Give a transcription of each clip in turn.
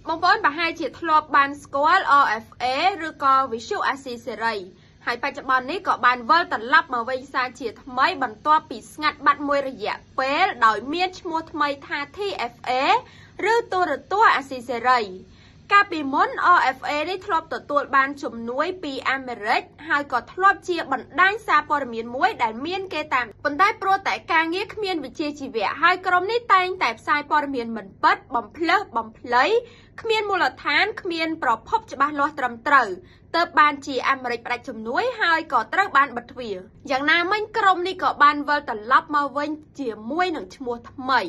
បងប្អូនប្រហែលជាធ្លាប់បានស្គាល់ OFA ឬក៏ Visual Accessory ហើយបច្ចុប្បន្ននេះក៏បានវិលត្រឡប់មកវិញសារជាថ្មីបន្ទាប់ពីស្ងាត់បាត់មួយរយៈពេលដោយមានឈ្មោះថ្មីថា TFA ឬទូរទស្សន៍ Accessory កាលពីមុន OFA នេះធ្លាប់ទទួលបានជំនួយពីអាមេរិកហើយក៏ធ្លាប់ជាបណ្ដាញសារព័ត៌មានមួយដែលមានគេតាមប៉ុន្តែព្រោះតែការងារគ្មានវិជ្ជាជីវៈហើយក្រុមនេះតែងតែផ្សាយព័ត៌មានមិនពិតបំភ្លើសបំភ្លៃគ្មានមូលដ្ឋានគ្មានប្រភពច្បាស់លាស់ត្រឹមត្រូវទើបបានជាអាមេរិកផ្ដាច់ជំនួយហើយក៏ត្រូវបានបិទទ្វារយ៉ាងណាមិញក្រុមនេះក៏បានវិលត្រឡប់មកវិញជាមួយនឹងឈ្មោះថ្មី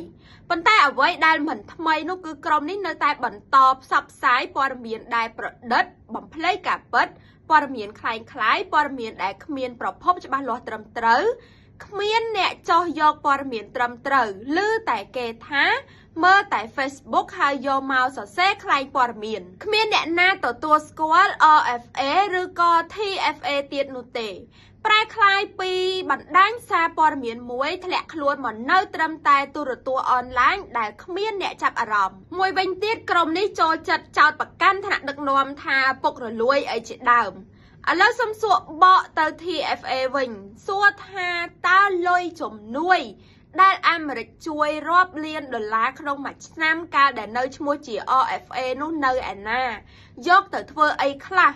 ប៉ុន្តែអ្វីដែលមិនថ្មីនោះគឺក្រុមនេះនៅតែបន្តផ្សព្វផ្សាយព័ត៌មានដែលប្រឌិតបំភ្លៃការពិតព័ត៌មានคล้ายៗព័ត៌មានដែលគ្មានប្រភពច្បាស់លាស់ត្រឹមត្រូវគ្មានអ្នកចោះយកព័ត៌មានត្រឹមត្រូវឬតែគេថាមើលតែ Facebook ហើយយកមកសរសេរខ្លែងព័ត៌មានគ្មានអ្នកណាទទួលស្គាល់ OFA ឬក៏ TFA ទៀតនោះទេប្រែคล้ายពីបណ្ដាញសារព័ត៌មានមួយធ្លាក់ខ្លួនមកនៅត្រឹមតែទូរទស្សន៍អនឡាញដែលគ្មានអ្នកចាប់អារម្មណ៍មួយវិញទៀតក្រុមនេះចូលចិត្តចោទប្រកាន់ថ្នាក់ដឹកនាំថាពុករលួយអីជាដើមឥឡូវសំសួរបកទៅ TFA វិញសួរថាតើលុយជំនួយដែលអាមេរិកជួយរាប់លានដុល្លារក្នុងមួយឆ្នាំកាលដែលនៅឈ្មោះជា OFA នោះនៅឯណាយកទៅធ្វើអីខ្លះ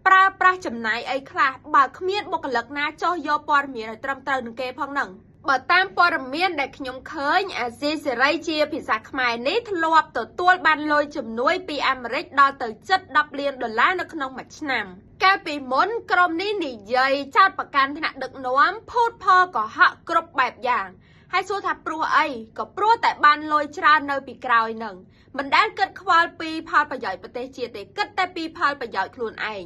ប្រើប្រាស់ចំណាយអីខ្លះបើគ្មានបុគ្គលិកណាចោះយកព័ត៌មានឲ្យត្រឹមត្រូវនឹងគេផងហ្នឹងបើតាមព័ត៌មានដែលខ្ញុំឃើញអាស៊ីសេរីជាភាសាខ្មែរនេះធ្លាប់ទទួលបានលុយជំនួយពីអាមេរិកដល់ទៅជិត10លានដុល្លារនៅក្នុងមួយឆ្នាំកាលពីមុនក្រុមនេះនិយាយចោទប្រកាន់ថ្នាក់ដឹកនាំភូតផលកុហកគ្រប់បែបយ៉ាងហើយសួរថាព្រោះអីក៏ព្រោះតែបានលុយច្រើននៅពីក្រោយនឹងមិនដែលគិតខ្វល់ពីផលប្រយោជន៍ប្រទេសជាតិទេគិតតែពីផលប្រយោជន៍ខ្លួនឯង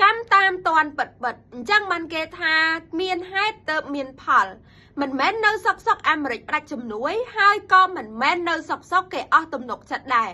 កម្មតាមតាន់ពិតអញ្ចឹងបានគេថាមានហេតុទៅមានផលមិនមែននៅសុកអាមេរិកផ្ដាច់ជំនួយហើយក៏មិនមែននៅសុកគេអស់ទំនុកចិត្តដែរ